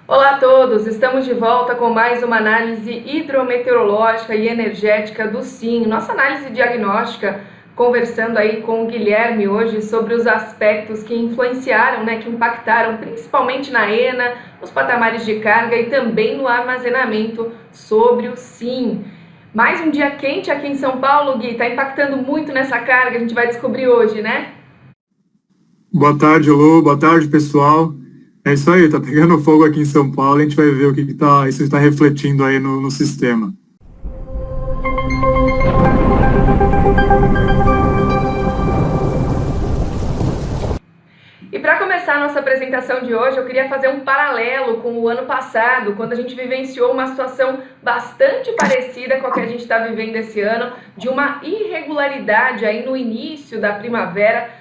Olá a todos, estamos de volta com mais uma análise hidrometeorológica e energética do SIM. Nossa análise diagnóstica, conversando aí com o Guilherme hoje sobre os aspectos que influenciaram, que impactaram principalmente na ENA, nos patamares de carga e também no armazenamento sobre o SIM. Mais um dia quente aqui em São Paulo, Gui, está impactando muito nessa carga, a gente vai descobrir hoje, né? Boa tarde, Lu. Boa tarde, pessoal. É isso aí, tá pegando fogo aqui em São Paulo. A gente vai ver o que isso está refletindo aí no sistema. E para começar a nossa apresentação de hoje, eu queria fazer um paralelo com o ano passado, quando a gente vivenciou uma situação bastante parecida com a que a gente está vivendo esse ano, de uma irregularidade aí no início da primavera,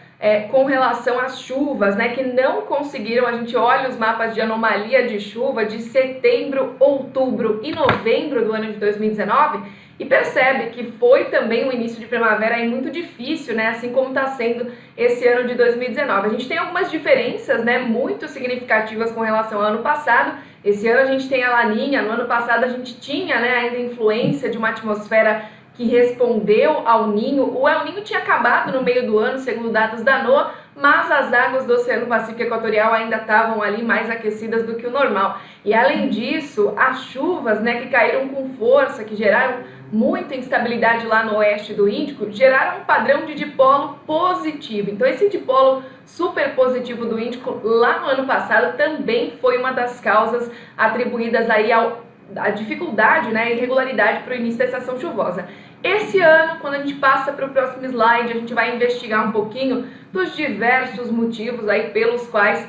com relação às chuvas, que não conseguiram. A gente olha os mapas de anomalia de chuva de setembro, outubro e novembro do ano de 2019 e percebe que foi também um início de primavera aí muito difícil, assim como está sendo esse ano de 2019. A gente tem algumas diferenças, muito significativas com relação ao ano passado. Esse ano a gente tem a Laninha, no ano passado a gente tinha, ainda influência de uma atmosfera que respondeu ao Ninho. O El Ninho tinha acabado no meio do ano, segundo dados da NOAA, mas as águas do Oceano Pacífico Equatorial ainda estavam ali mais aquecidas do que o normal. E além disso, as chuvas, que caíram com força, que geraram muita instabilidade lá no oeste do Índico, geraram um padrão de dipolo positivo. Então esse dipolo super positivo do Índico lá no ano passado também foi uma das causas atribuídas aí a dificuldade, e irregularidade para o início da estação chuvosa. Esse ano, quando a gente passa para o próximo slide, a gente vai investigar um pouquinho dos diversos motivos aí pelos quais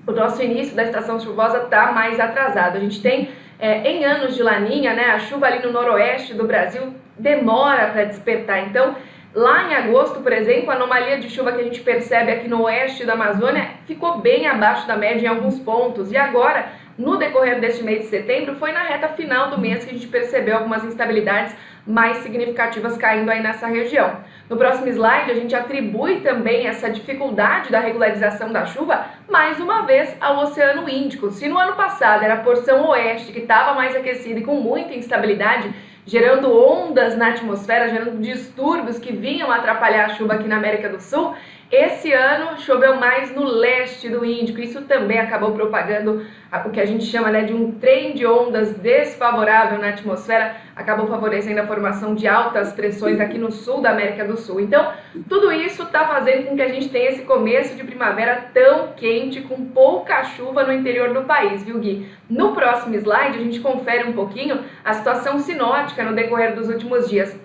o nosso início da estação chuvosa está mais atrasado. A gente tem, em anos de Laninha, a chuva ali no noroeste do Brasil demora para despertar. Então, lá em agosto, por exemplo, a anomalia de chuva que a gente percebe aqui no oeste da Amazônia ficou bem abaixo da média em alguns pontos. E agora, no decorrer deste mês de setembro, foi na reta final do mês que a gente percebeu algumas instabilidades mais significativas caindo aí nessa região. No próximo slide, a gente atribui também essa dificuldade da regularização da chuva, mais uma vez, ao Oceano Índico. Se no ano passado era a porção oeste que estava mais aquecida e com muita instabilidade, gerando ondas na atmosfera, gerando distúrbios que vinham atrapalhar a chuva aqui na América do Sul, esse ano choveu mais no leste do Índico. Isso também acabou propagando o que a gente chama de um trem de ondas desfavorável na atmosfera, acabou favorecendo a formação de altas pressões aqui no sul da América do Sul. Então, tudo isso está fazendo com que a gente tenha esse começo de primavera tão quente, com pouca chuva no interior do país, viu, Gui? No próximo slide, a gente confere um pouquinho a situação sinótica no decorrer dos últimos dias.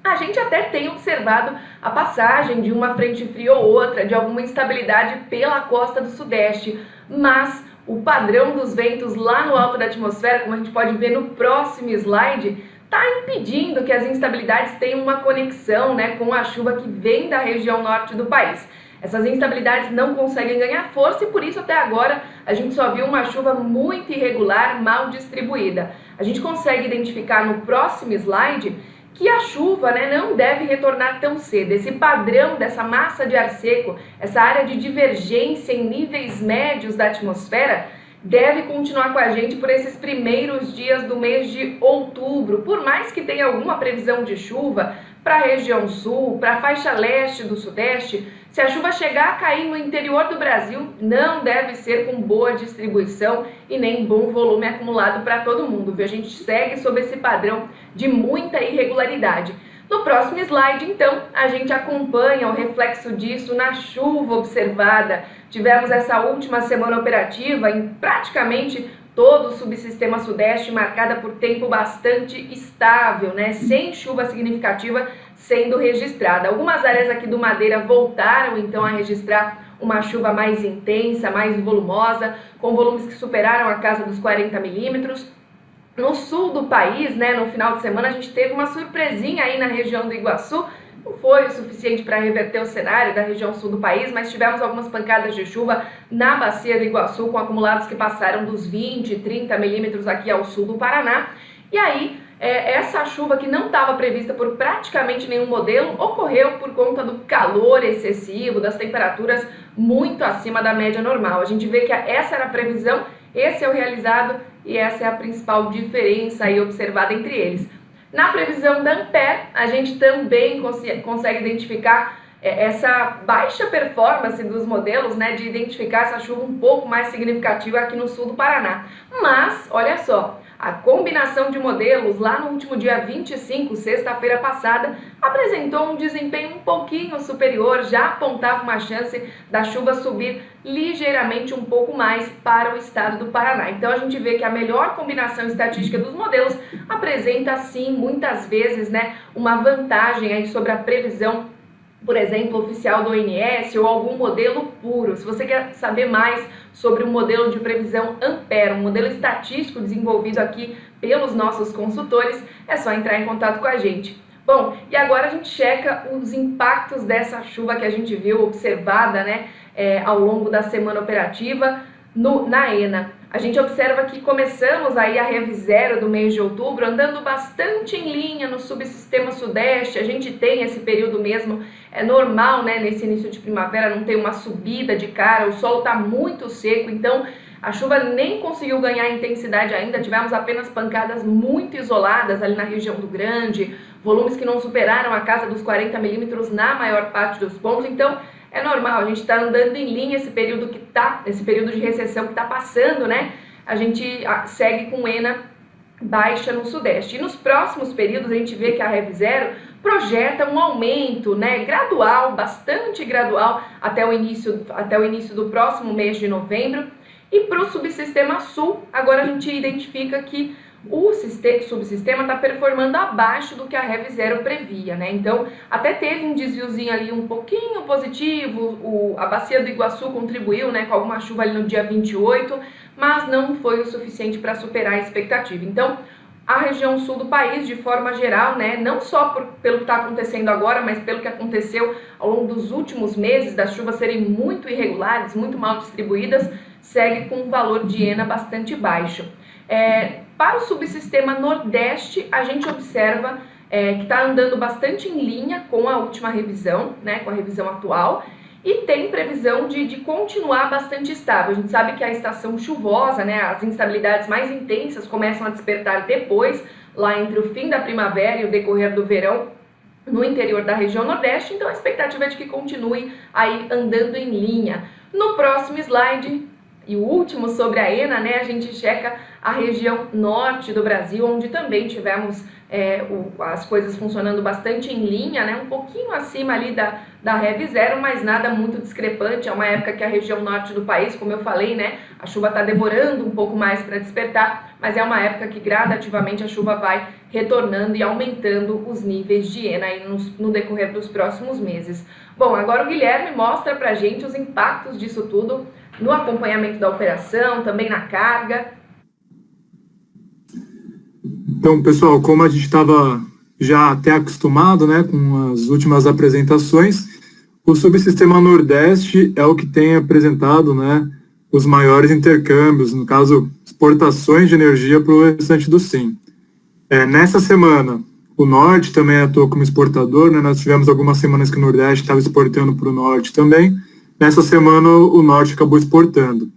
A gente até tem observado a passagem de uma frente fria ou outra, de alguma instabilidade pela costa do sudeste, mas o padrão dos ventos lá no alto da atmosfera, como a gente pode ver no próximo slide, está impedindo que as instabilidades tenham uma conexão, com a chuva que vem da região norte do país. Essas instabilidades não conseguem ganhar força e por isso até agora a gente só viu uma chuva muito irregular, mal distribuída. A gente consegue identificar no próximo slide que a chuva não deve retornar tão cedo. Esse padrão dessa massa de ar seco, essa área de divergência em níveis médios da atmosfera, deve continuar com a gente por esses primeiros dias do mês de outubro. Por mais que tenha alguma previsão de chuva para a região sul, para a faixa leste do sudeste, se a chuva chegar a cair no interior do Brasil, não deve ser com boa distribuição e nem bom volume acumulado para todo mundo, viu? A gente segue sob esse padrão de muita irregularidade. No próximo slide, então, a gente acompanha o reflexo disso na chuva observada. Tivemos essa última semana operativa em praticamente todo o subsistema sudeste, marcada por tempo bastante estável, sem chuva significativa sendo registrada. Algumas áreas aqui do Madeira voltaram então a registrar uma chuva mais intensa, mais volumosa, com volumes que superaram a casa dos 40 milímetros. No sul do país, no final de semana, a gente teve uma surpresinha aí na região do Iguaçu. Não foi o suficiente para reverter o cenário da região sul do país, mas tivemos algumas pancadas de chuva na bacia do Iguaçu, com acumulados que passaram dos 20, 30 milímetros aqui ao sul do Paraná. E aí, essa chuva que não estava prevista por praticamente nenhum modelo, ocorreu por conta do calor excessivo, das temperaturas muito acima da média normal. A gente vê que essa era a previsão esse é o realizado e essa é a principal diferença aí observada entre eles. Na previsão da Ampere, a gente também consegue identificar essa baixa performance dos modelos, né, de identificar essa chuva um pouco mais significativa aqui no sul do Paraná. Mas, olha só, a combinação de modelos lá no último dia 25, sexta-feira passada, apresentou um desempenho um pouquinho superior, já apontava uma chance da chuva subir ligeiramente um pouco mais para o estado do Paraná. Então a gente vê que a melhor combinação estatística dos modelos apresenta sim, muitas vezes, né, uma vantagem aí sobre a previsão, por exemplo, oficial do ONS ou algum modelo puro. Se você quer saber mais sobre o modelo de previsão Ampere, um modelo estatístico desenvolvido aqui pelos nossos consultores, é só entrar em contato com a gente. Bom, e agora a gente checa os impactos dessa chuva que a gente viu observada, né, ao longo da semana operativa na ENA. A gente observa que começamos aí a Rev0 do mês de outubro andando bastante em linha no subsistema sudeste. A gente tem esse período mesmo, é normal, né, nesse início de primavera não tem uma subida de cara, o solo está muito seco, então a chuva nem conseguiu ganhar intensidade ainda, tivemos apenas pancadas muito isoladas ali na região do Grande, volumes que não superaram a casa dos 40 milímetros na maior parte dos pontos, então é normal, a gente está andando em linha esse período de recessão que está passando, né? A gente segue com ENA baixa no sudeste. E nos próximos períodos a gente vê que a Rev0 projeta um aumento, né, gradual, bastante gradual, até o início do próximo mês de novembro. E para o subsistema sul, agora a gente identifica que o subsistema está performando abaixo do que a Rev0 previa, né? Então, até teve um desviozinho ali um pouquinho positivo, a bacia do Iguaçu contribuiu, né, com alguma chuva ali no dia 28, mas não foi o suficiente para superar a expectativa. Então, a região sul do país, de forma geral, né, não só pelo que está acontecendo agora, mas pelo que aconteceu ao longo dos últimos meses, das chuvas serem muito irregulares, muito mal distribuídas, segue com um valor de ENA bastante baixo. Para o subsistema nordeste, a gente observa que está andando bastante em linha com a última revisão, né, com a revisão atual, e tem previsão de continuar bastante estável. A gente sabe que a estação chuvosa, né, as instabilidades mais intensas começam a despertar depois, lá entre o fim da primavera e o decorrer do verão, no interior da região nordeste, então a expectativa é de que continue aí andando em linha. No próximo slide, e o último sobre a ENA, né, a gente checa a região norte do Brasil, onde também tivemos as coisas funcionando bastante em linha, né, um pouquinho acima ali da Rev0, mas nada muito discrepante. É uma época que a região norte do país, como eu falei, né, a chuva está demorando um pouco mais para despertar, mas é uma época que gradativamente a chuva vai retornando e aumentando os níveis de ENA aí no decorrer dos próximos meses. Bom, agora o Guilherme mostra pra gente os impactos disso tudo no acompanhamento da operação, também na carga. Então, pessoal, como a gente estava já até acostumado, né, com as últimas apresentações, o subsistema Nordeste é o que tem apresentado, né, os maiores intercâmbios, no caso, exportações de energia para o restante do SIM. Nessa semana, o Norte também atuou como exportador, né, nós tivemos algumas semanas que o Nordeste estava exportando para o Norte também. Nessa semana, o Norte acabou exportando.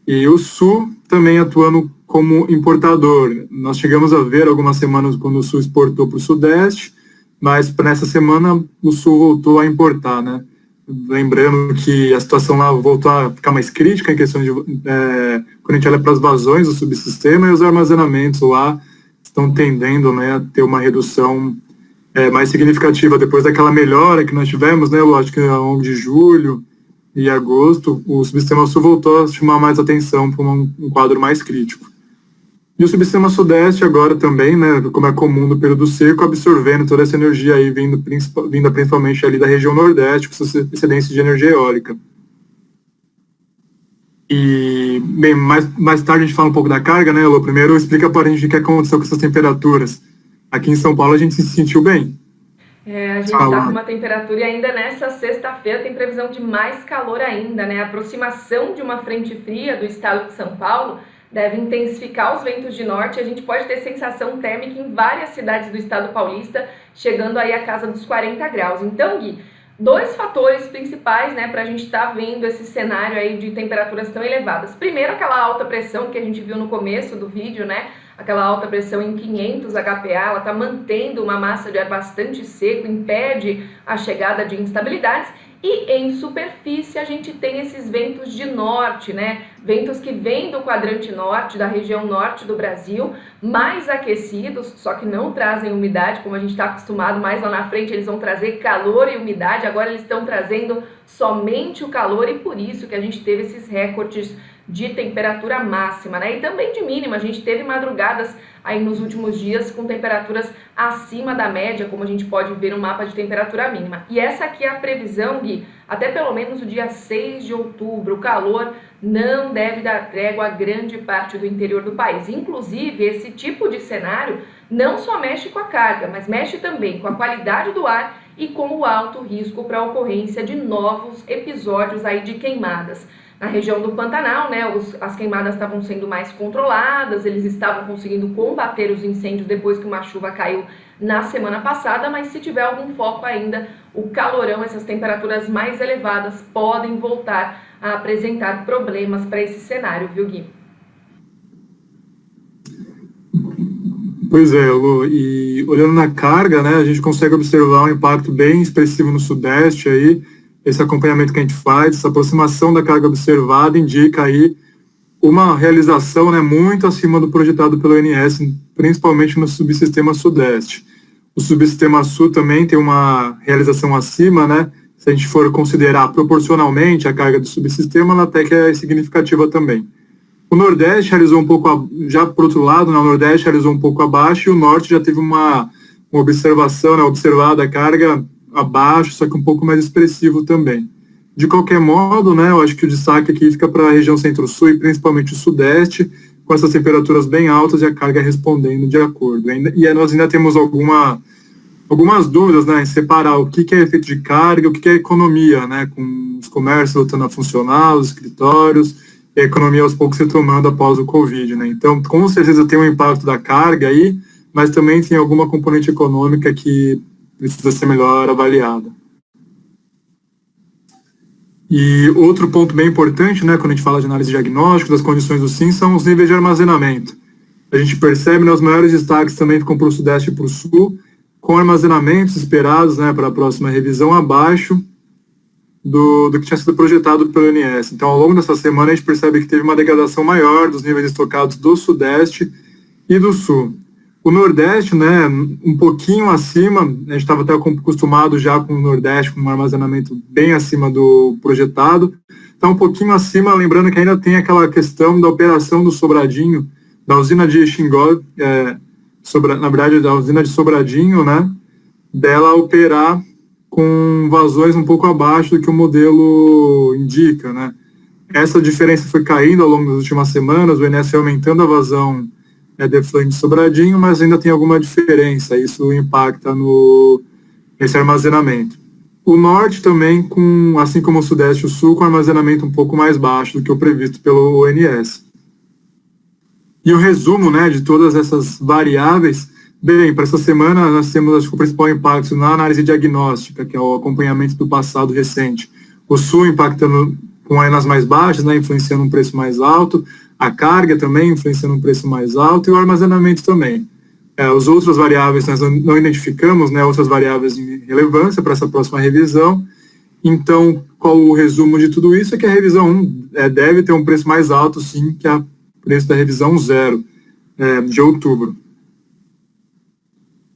E o Sul também atuando como importador. Nós chegamos a ver algumas semanas quando o Sul exportou para o Sudeste, mas nessa semana o Sul voltou a importar, né? Lembrando que a situação lá voltou a ficar mais crítica em questão de quando a gente olha para as vazões do subsistema, e os armazenamentos lá estão tendendo, né, a ter uma redução mais significativa depois daquela melhora que nós tivemos, né? Lógico que ao longo de julho e agosto, o subsistema Sul voltou a chamar mais atenção para um quadro mais crítico. E o subsistema Sudeste agora também, né, como é comum no período seco, absorvendo toda essa energia aí, vinda principalmente ali da região Nordeste, com excedência de energia eólica. E, bem, mais tarde a gente fala um pouco da carga, né, Elô? Primeiro explica para a gente o que aconteceu com essas temperaturas. Aqui em São Paulo a gente se sentiu bem. A gente está com uma temperatura e ainda nessa sexta-feira tem previsão de mais calor ainda, né? A aproximação de uma frente fria do estado de São Paulo deve intensificar os ventos de norte. A gente pode ter sensação térmica em várias cidades do estado paulista, chegando aí a casa dos 40 graus. Então, Gui, dois fatores principais, né, para a gente estar vendo esse cenário aí de temperaturas tão elevadas. Primeiro, aquela alta pressão que a gente viu no começo do vídeo, né, aquela alta pressão em 500 HPA, ela está mantendo uma massa de ar bastante seco, impede a chegada de instabilidades. E em superfície a gente tem esses ventos de norte, né? Ventos que vêm do quadrante norte, da região norte do Brasil, mais aquecidos, só que não trazem umidade, como a gente está acostumado, mais lá na frente eles vão trazer calor e umidade, agora eles estão trazendo somente o calor e por isso que a gente teve esses recordes de temperatura máxima, né? E também de mínima, a gente teve madrugadas aí nos últimos dias com temperaturas acima da média, como a gente pode ver no mapa de temperatura mínima. E essa aqui é a previsão, Gui, até pelo menos o dia 6 de outubro, o calor não deve dar trégua a grande parte do interior do país. Inclusive, esse tipo de cenário não só mexe com a carga, mas mexe também com a qualidade do ar e com o alto risco para a ocorrência de novos episódios aí de queimadas. Na região do Pantanal, né, as queimadas estavam sendo mais controladas, eles estavam conseguindo combater os incêndios depois que uma chuva caiu na semana passada, mas se tiver algum foco ainda, o calorão, essas temperaturas mais elevadas podem voltar a apresentar problemas para esse cenário, viu, Gui? Pois é, Lu, e olhando na carga, né, a gente consegue observar um impacto bem expressivo no Sudeste aí. Esse acompanhamento que a gente faz, essa aproximação da carga observada indica aí uma realização, né, muito acima do projetado pelo ONS, principalmente no subsistema Sudeste. O subsistema Sul também tem uma realização acima, né? Se a gente for considerar proporcionalmente a carga do subsistema, ela até que é significativa também. O Nordeste realizou um pouco, já por outro lado, né, o Nordeste realizou um pouco abaixo e o Norte já teve uma observação, né, observada a carga abaixo, só que um pouco mais expressivo também. De qualquer modo, né, eu acho que o destaque aqui fica para a região Centro-Sul e principalmente o Sudeste, com essas temperaturas bem altas e a carga respondendo de acordo. E nós ainda temos algumas dúvidas, né, em separar o que é efeito de carga e o que é economia, né, com os comércios voltando a funcionar, os escritórios, e a economia aos poucos retomando após o Covid, né. Então, com certeza tem um impacto da carga aí, mas também tem alguma componente econômica que precisa ser melhor avaliada. E outro ponto bem importante, né, quando a gente fala de análise diagnóstica das condições do SIM, são os níveis de armazenamento. A gente percebe, né, os maiores destaques também ficam para o Sudeste e para o Sul, com armazenamentos esperados, né, para a próxima revisão abaixo do que tinha sido projetado pelo ONS. Então, ao longo dessa semana, a gente percebe que teve uma degradação maior dos níveis estocados do Sudeste e do Sul. O Nordeste, né, um pouquinho acima, a gente estava até acostumado já com o Nordeste, com um armazenamento bem acima do projetado, está um pouquinho acima, lembrando que ainda tem aquela questão da operação do Sobradinho, da usina de Xingó, na verdade, da usina de Sobradinho, né, dela operar com vazões um pouco abaixo do que o modelo indica, né. Essa diferença foi caindo ao longo das últimas semanas, o INS aumentando a vazão defluente de Sobradinho, mas ainda tem alguma diferença, isso impacta nesse armazenamento. O Norte também, assim como o Sudeste e o Sul, com armazenamento um pouco mais baixo do que o previsto pelo ONS. E o resumo, né, de todas essas variáveis, bem, para essa semana nós temos, acho que o principal impacto na análise diagnóstica, que é o acompanhamento do passado recente. O Sul impactando com nas mais baixas, né, influenciando um preço mais alto, a carga também influenciando um preço mais alto e o armazenamento também. Os outros variáveis nós não identificamos, né, outras variáveis de relevância para essa próxima revisão. Então, qual o resumo de tudo isso? É que a revisão 1 deve ter um preço mais alto, sim, que o preço da revisão 0 de outubro.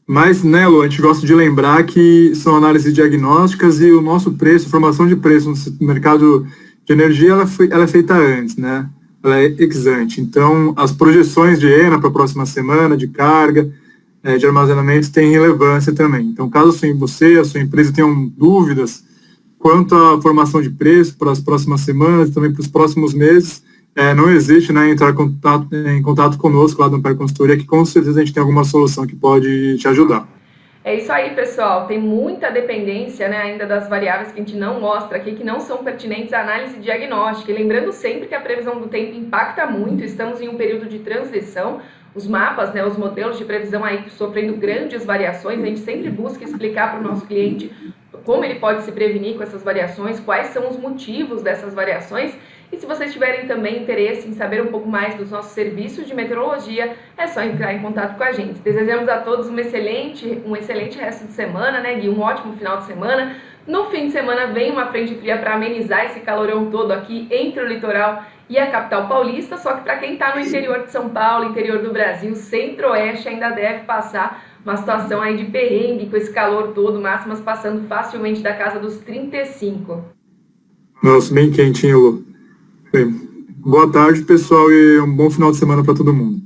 Mas, né, Lu, a gente gosta de lembrar que são análises diagnósticas e o nosso preço, formação de preço no mercado de energia, ela é feita antes, né? Ela é ex ante. Então, as projeções de ENA para a próxima semana, de carga, de armazenamento, têm relevância também. Então, caso você, a sua empresa tenham dúvidas quanto à formação de preço para as próximas semanas e também para os próximos meses, não hesite, né, em entrar em contato conosco lá no Ampere Consultoria, que com certeza a gente tem alguma solução que pode te ajudar. É isso aí, pessoal. Tem muita dependência, né, ainda das variáveis que a gente não mostra aqui, que não são pertinentes à análise diagnóstica. E lembrando sempre que a previsão do tempo impacta muito, estamos em um período de transição, os mapas, né, os modelos de previsão aí sofrendo grandes variações, a gente sempre busca explicar para o nosso cliente como ele pode se prevenir com essas variações, quais são os motivos dessas variações. E se vocês tiverem também interesse em saber um pouco mais dos nossos serviços de meteorologia, é só entrar em contato com a gente. Desejamos a todos um excelente resto de semana, né, Gui? Um ótimo final de semana. No fim de semana vem uma frente fria para amenizar esse calorão todo aqui entre o litoral e a capital paulista, só que para quem está no interior de São Paulo, interior do Brasil, centro-oeste, ainda deve passar uma situação aí de perrengue com esse calor todo, máximas passando facilmente da casa dos 35. Nossa, bem quentinho, Lu. Bem, boa tarde, pessoal, e um bom final de semana para todo mundo.